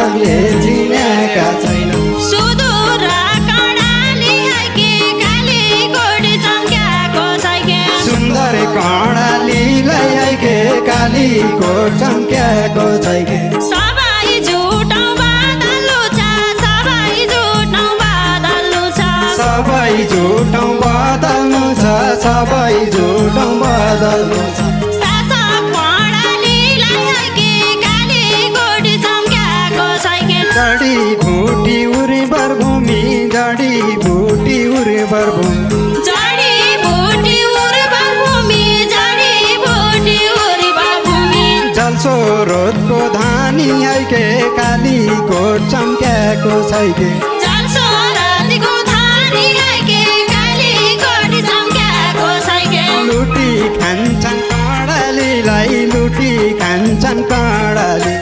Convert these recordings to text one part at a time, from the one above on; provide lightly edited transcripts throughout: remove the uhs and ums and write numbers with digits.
जनकले चिनेका छैन सुदूर कर्णाली आइके कालीकोट चम्क्याएको छैके सुन्दर कर्णालीलाई आइके कालीकोट चम्क्याएको छैके सबै झुटौँ बादल्नु छ सबै झुटौँ बादल्नु छ सबै झुटौँ बदल्नु छ सबै झुटौँ बदल्नु छ शासक कर्णालीलाई आइके कालीकोट चम्क्याएको छैके जडीबुटी उर्वर भूमि जडीबुटी उर्वर भूमि जडीबुटी उर्वर भूमि जडीबुटी उर्वर भूमि जलस्रोतको धानी आइके कालीकोट चम्क्याएको छैके जलस्रोतको धानी आइके कालीकोट चम्क्याएको छैके लुटी खान्छन् कर्णालीलाई लुटी खान्छन् कर्णाली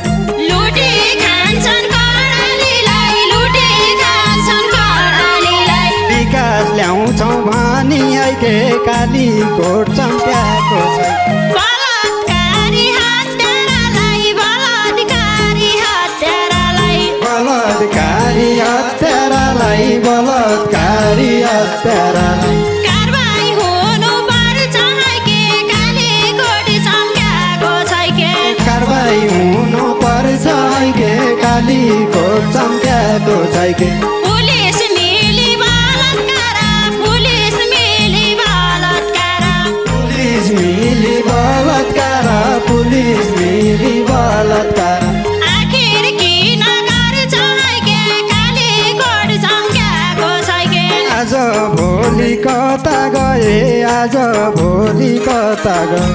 लुटी खान्छन् कर्णालीलाई लुटी खान्छन् कर्णालीलाई विकास ल्याउँछौ भनी आइके कालीकोट चम्क्याएको छैके बलात्कारी हत्यारालाई बलात्कारी हत्यारालाई बलात्कारी हत्यारालाई बलात्कारी हत्यारालाई कारबाही हुनुपर्छ हाइके कालीकोट चम्क्याएको छैके कारबाही हुनुपर्छ आइके कालीकोट चम्क्याएको छैके पुलिस मिली बलात्कार पुलिस मिली बलात्कार पुलिस मिली बलात्कार पुलिस मिली बलात्कार आखिर किन गर्छ हाइके कालीकोट चम्क्याएको छैके आज भोलि कता गए आज भोलि कता गए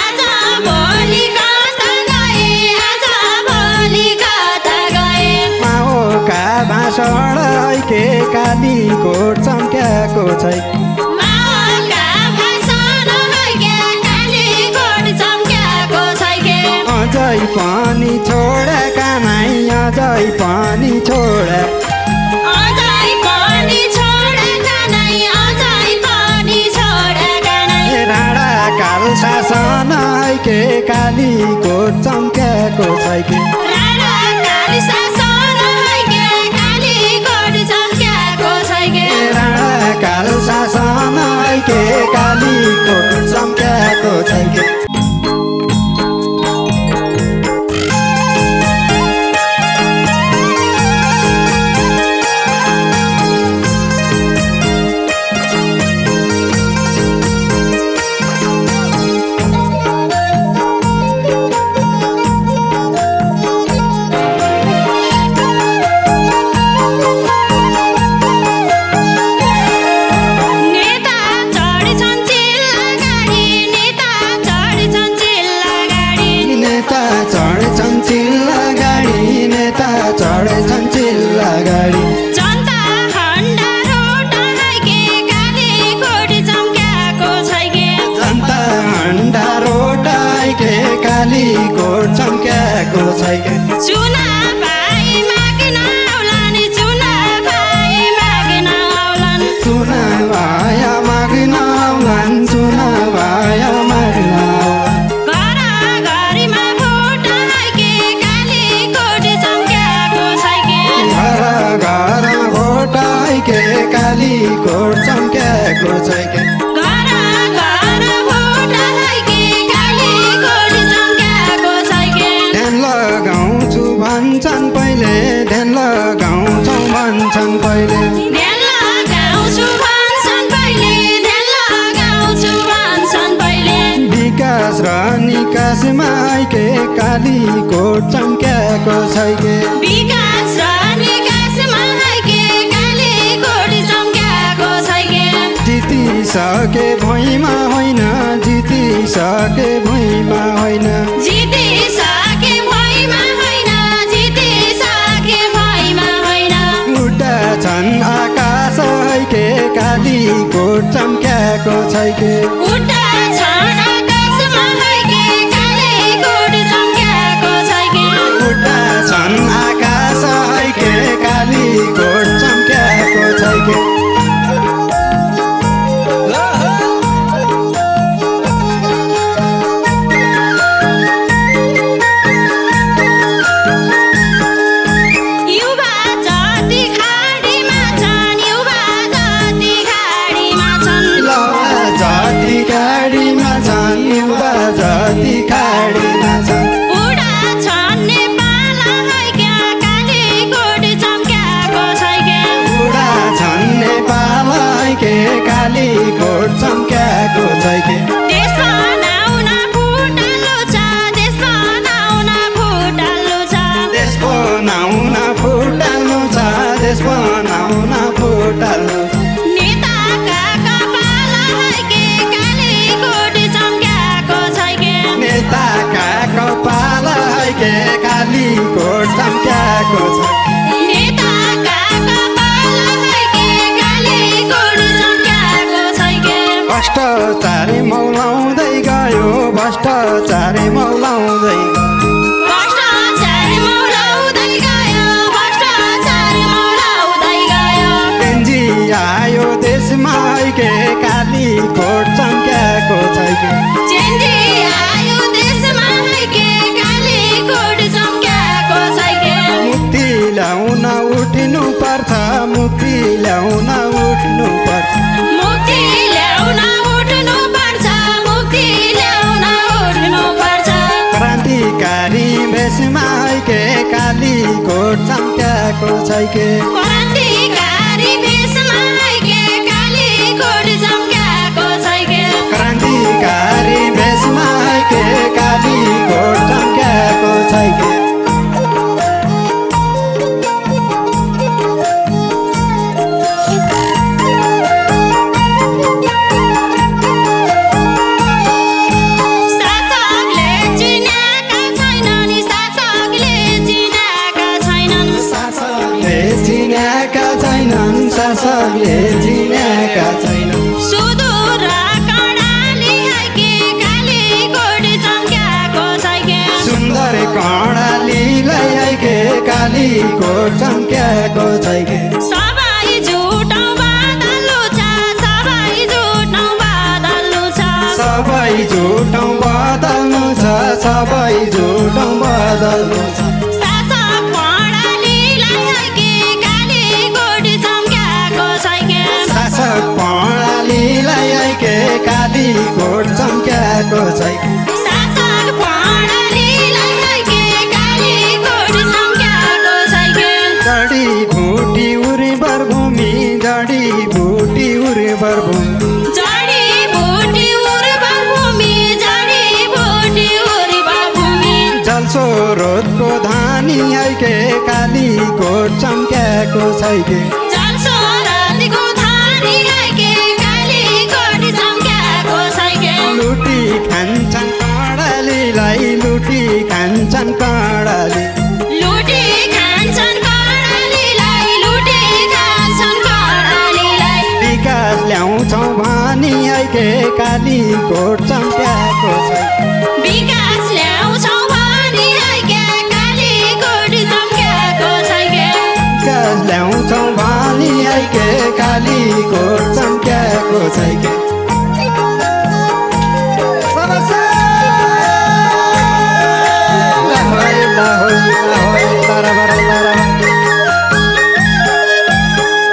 आज भोलि कता गए आज भोलि कता गए माओका भाषण आइके कालीकोट चम्क्याएको छैके माओका भाषण हाइके कालीकोट चम्क्याएको छैके अझै पनि छोडेका नाइ अझै पनि छोडे अझै पनि छोडेका नै अझै पनि छोडेका नै राणा काल शासन आइके कालीकोट चम्क्याएको छैके राणाकाल शासन हाइके कालीकोट चम्क्याएको छैके राणा काल शासन आइके कालीकोट चम्क्याएको छैके नेता चढ्छन् चिल्ला गाडी नेता चढ्छन् चिल्ला गाडी नेता चढ्छन् चिल्ला गाडी नेता चढ्छन् चिल्ला गाडी जनता हन्डा रोड हाइके कालीकोट चम्क्याएको छैके जनता हन्डा रोड आइके कालीकोट चम्क्याएको छैके चुनाव भाइ माग्न आउलान् चुनाव भाइ माग्न आउलान् चुनाव आया माग्न आउलान् चुनाव आया माग्न आउलान् घर घरीमा भोट हाइके कालीकोट चम्क्याएको छैके घर घर भोट आइके कालीकोट चम्क्याएको छैके घर घर भोट हाइके कालीकोट चम्क्याएको छैके ध्यान लगाउँछु भन्छन् पहिले ध्यान लगाउँछौ भन्छन् पहिले ध्यान लगाउँछु भन्छन् पहिले ध्यान लगाउँछु भन्छन् पहिले विकास र निकासमा आइके कालीकोट चम्क्याएको छैके विकास र निकासमा हाइके कालीकोट चम्क्याएको छैके जितिसके भुइँमा होइन जितिसके भुइँमा होइन जितिसके भुइँमा होइन जितिसके भुइँमा होइन उड्दा छन् आकाश आइके कालीकोट चम्क्याएको छैके उड्दा छन् आकाशमा हाइके कालीकोट चम्क्याएको छैके उड्दा छन् आकाश आइके कालीकोट चम्क्याएको छैके काली कोट चम्क्याएको छै के देश बनाउन फुटाल्नु छ देश बनाउन फुटाल्नु छ देश बनाउन फुटाल्नु छ देश बनाउन फुटाल्नु छ नेताका कपाल हाइके काली कोट चम्क्याएको छै के नेताका कपाल हाइके काली कोट चम्क्याएको छ नेताका कपाल हाइके काली कोट चम्क्याएको छै के भ्रष्टाचारी मौलाउँदै गयो भ्रष्टाचारी मौलाउँदै भ्रष्टाचारी मौलाउँदै गयो भ्रष्टाचारी मौलाउँदै गयो केन्जी आयो देशमा के काली कोट चम्क्याएको छै के चेन्जी आयो देशमा के काली कोट चम्क्याएको छै के मुक्ति ल्याउन उठ्नु पर्छ मुक्ति ल्याउन उठ्नु पर्छ मुक्ति ल्याउन उठ्नु पर्छ मुक्ति ल्याउन उठ्नु पर्छ क्रान्तिकारी भेषमा के काली कोट चम्क्याएको छै के क्रान्तिकारी भेषमा के काली कोट चम्क्याएको छै के क्रान्तिकारी भेषमा के काली कोट चम्क्याएको छै के शासकले चिनेका छैनन् शासकले चिनेका छैनन् शासकले चिनेका छैनन् शासकले चिनेका छैनन् सुदूर कर्णाली हाइके काली कोट चम्क्याएको छै के सुन्दर कर्णालीलाई के काली कोट चम्क्याएको छै के सबै झुटौँ बादल्नु छ सबै झुटौँ बादल्नु छ सबै झुटौँ बदल्नु छ सबै झुटौँ बदल्नु छ शासक कर्णालीलाई हाइके काली कोट चम्क्याएको छै के शासक कर्णालीलाई के काली कोट चम्क्याएको छै के शासक कर्णालीलाई हाइके काली कोट चम्क्याएको छै के जडीबुटी उर्वर भूमि जडीबुटी उर्वर भूमि जडीबुटी उर्वर भूमि जडीबुटी उर्वर भूमि जलस्रोतको धानी के काली कोट चम्क्याएको छै के जलस्रोतको धानी हाइके काली कोट चम्क्याएको छै के लुटी खान्छन् कर्णालीलाई लुटी खान्छन् कर्णाली लुटी खान्छन् कर्णालीलाई लुटी खान्छन् कर्णालीलाई विकास ल्याउँछौँ भनी के काली कोट चम्क्याएको छ विकास ल्याउँछौँ भनी हाइके काली कोट चम्क्याएको छै के विकास ल्याउँछौँ भनी के काली कोट चम्क्याएको छ के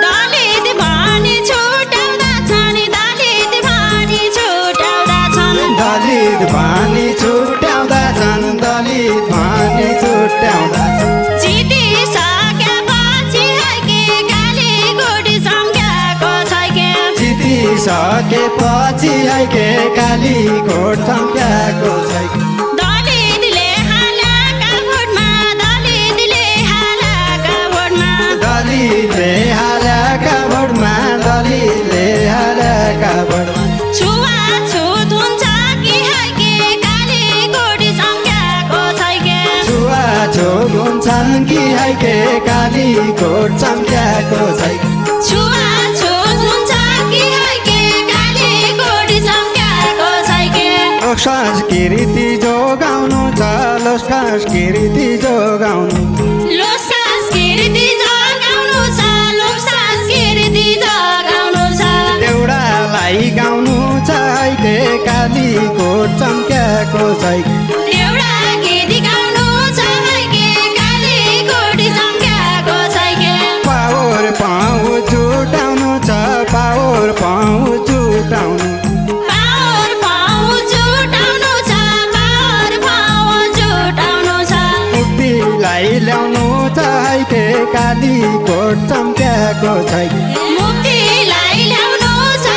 दलित भनी छुट्याउँदा छन् दलित भनी छुट्याउँदा छन् दलित भानी छुट्याउँदा छन् दलित भानी छुट्याउँदा छन् जितिसकेपछि हाइके काली कोट चम्क्याएको छै के जितिसकेपछि के काली कोट चम्क्याएको छ के दलितले हालेका भोटमा दलितले हालेका भोटमा दलितले हालेका भोटमा दलितले हालेका भोटमा छुवाछुत हुन्छ कि हाइके काली कोट चम्क्याएको छै के छुवाछुत हुन्छन् कि के काली कोट चम्क्याएको छ के छुवाछुत हुन्छ कि हाइके काली कोट चम्क्याएको छै के लोक संस्कृति जोगाउनु छ लोक संस्कृति जोगाउनु लोक संस्कृति जगाउनु छ लोक संस्कृति जगाउनु छ एउटालाई गाउनु छ के काली कोट चम्क्याएको छ के एउटा गीत गाउनु छ हाइके काली कोट चम्क्याएको छै के पावर पाउ जुटाउनु छ पावर पाउ जुटाउनु पावर पाउ जुटाउनु छ पावर पाउ जुटाउनु छ मुक्तिलाई ल्याउनु छ के काली कोट चम्क्याएको छ के मुक्तिलाई ल्याउनु छ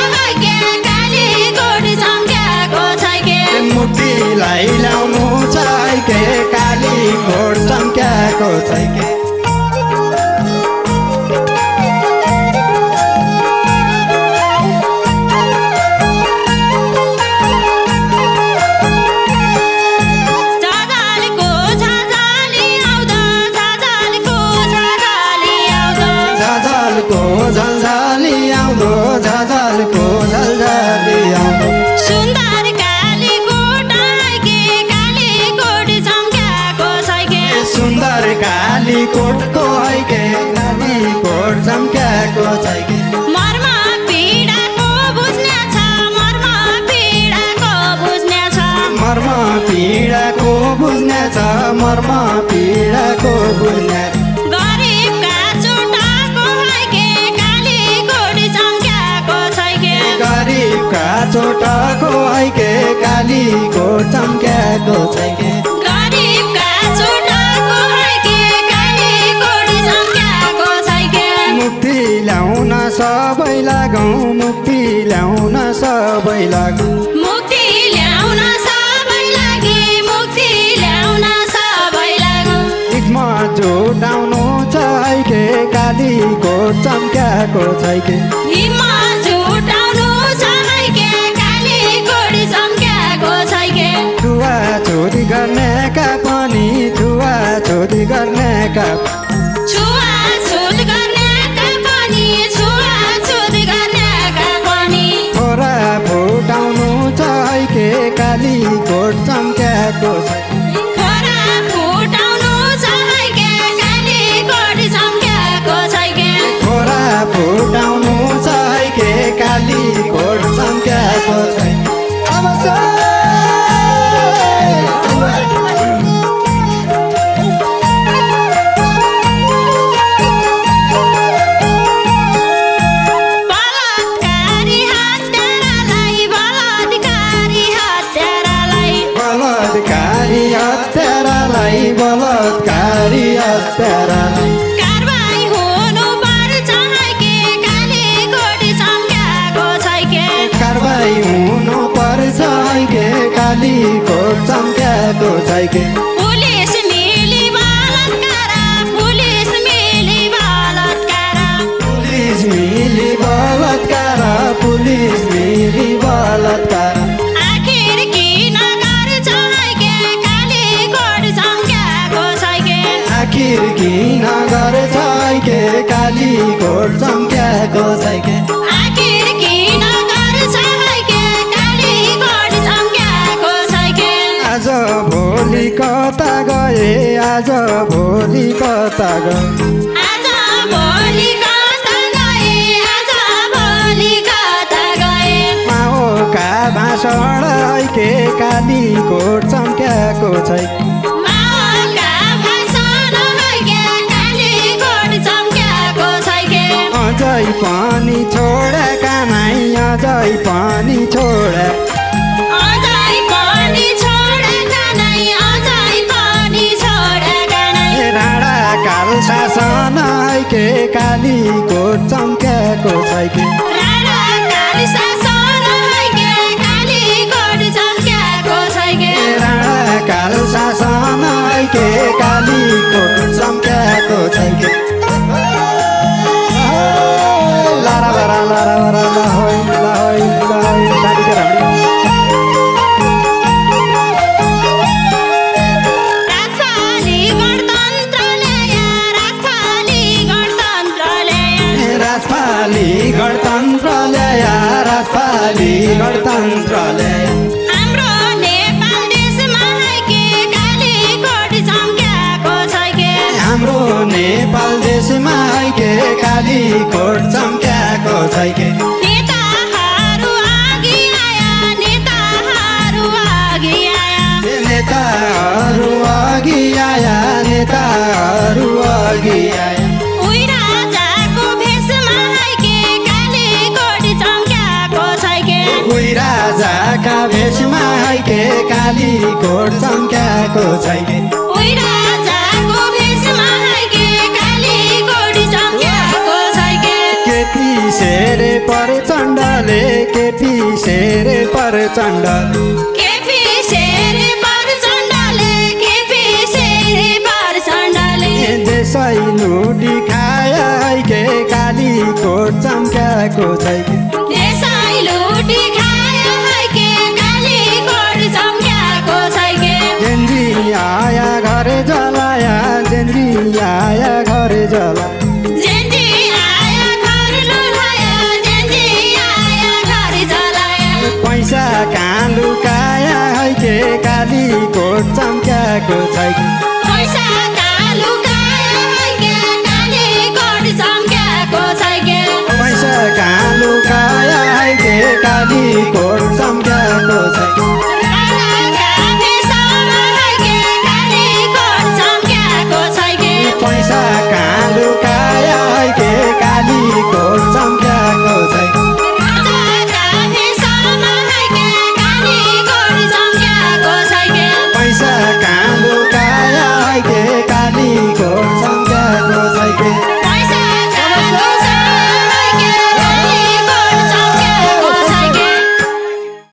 कोटको हैके कालीकोट चम्क्याएको छैके मर्म पीडाको बुझ्ने छ मर्म पीडाको बुझ्ने छ मर्म पीडाको बुझ्ने छ मर्म पीडाको बुझ्ने छ गरिबका चोटाको हैके कालीकोट चम्क्याएको छैके गरिबका चोटको हैके कालीकोट चम्क्याएको छैके गरिबका चोटाको हैके कालीकोट चम्क्याएको छैके मुक्ति ल्याउन सबै लागौँ मुक्ति ल्याउन सबै लागौँ मुक्ति ल्याउन सबै लागि मुक्ति ल्याउन सबै लागौँ हिक्मत जुटाउनु छ हैके कालीकोट चम्क्याएको छैके हिम्मत जुटाउनु छ हैके कालीकोट चम्क्याएको छैके छुवाछुती गर्नेका पनि छुवाछुती गर्नेका छुवाछुत गर्नेका पनि छुवाछुत गर्नेका पनि छोरा फुटाउनु छ हैके कालीकोट चम्क्याएको छैके छोरा फुटाउनु छ हैके कालीकोट चम्क्याएको छैके छोरा फुटाउनु छ हैके कालीकोट चम्क्याएको छैके अब बलात्कारी हत्यारालाई बलात्कारी हत्यारालाई बलात्कारी हत्यारालाई बलात्कारी हत्यारालाई कारबाही हुनु पर्छ हैके कालीकोट चम्क्याएको छैके कारबाही हुनु पर्छ हैके कालीकोट चम्क्याएको छैके पुलिस मिली बलात्कार पुलिस मिली बलात्कार पुलिस मिली बलात्कार पुलिस मिली बलात्कार आखिर किन गर्छ हैके कालीकोट चम्क्याएको छैके आखिर किन गर्छ हैके कालीकोट चम्क्याएको छैके आखिर किन गर्छ हैके कालीकोट चम्क्याएको छैके आज भोलि कता गए आज भोलि कता गए आज भोलि कता गए आज भोलि कता गए माओका भाषण हैके कालीकोट चम्क्याएको छैके माओका भाषण हैके कालीकोट चम्क्याएको छैके अझै पनि छोडेका नाइ अझै पनि छोडे अझै पनि छोडेका नै अझै पनि छोडेका नै राणा काल शासन हैके कालीकोट चम्क्याएको छैके राणाकाल शासन हैके कालीकोट चम्क्याएको छैके राणा काल शासन हैके कालीकोट चम्क्याएको छैके लारा बरा लहोइ लहोइ लहोइ साथीहरु राजपाली गणतन्त्र ल्याया राजपाली गणतन्त्र ल्याया राजपाली गणतन्त्र ल्याया राजपाली गणतन्त्र ल्याया हाम्रो नेपाल देशमा हैके कालीकोट चम्क्याएको छैके हाम्रो नेपाल देशमा हैके कालीकोट चम्क्याएको छैके नेताहरू अघि आया नेताहरू अघि आया नेताहरू अघि आया नेताहरू अघि आया उही राजाको भेषमा हैके कालीकोट चम्क्याएको छैके उही राजाका भेषमा हैके कालीकोट चम्क्याएको छैके उही राजाको भेषमा हैके कालीकोट चम्क्याएको छैके केपी शेरे प्रचण्डले केपी शेरे प्रचण्डले केपी शेरे प्रचण्डले केपी शेरे प्रचण्डले देशै लुटी खाया हैके कालीकोट चम्क्याएको छैके देशै लुटी खायो हैके कालीकोट चम्क्याएको छैके जेन्जी आया घरे जलाया जेन्जी आया घरे जला जेन्जी आया घर लुलायो जेन्जी आया घर जलायो पैसा कहाँ लुकाया हैके कालीकोट चम्क्याएको छैके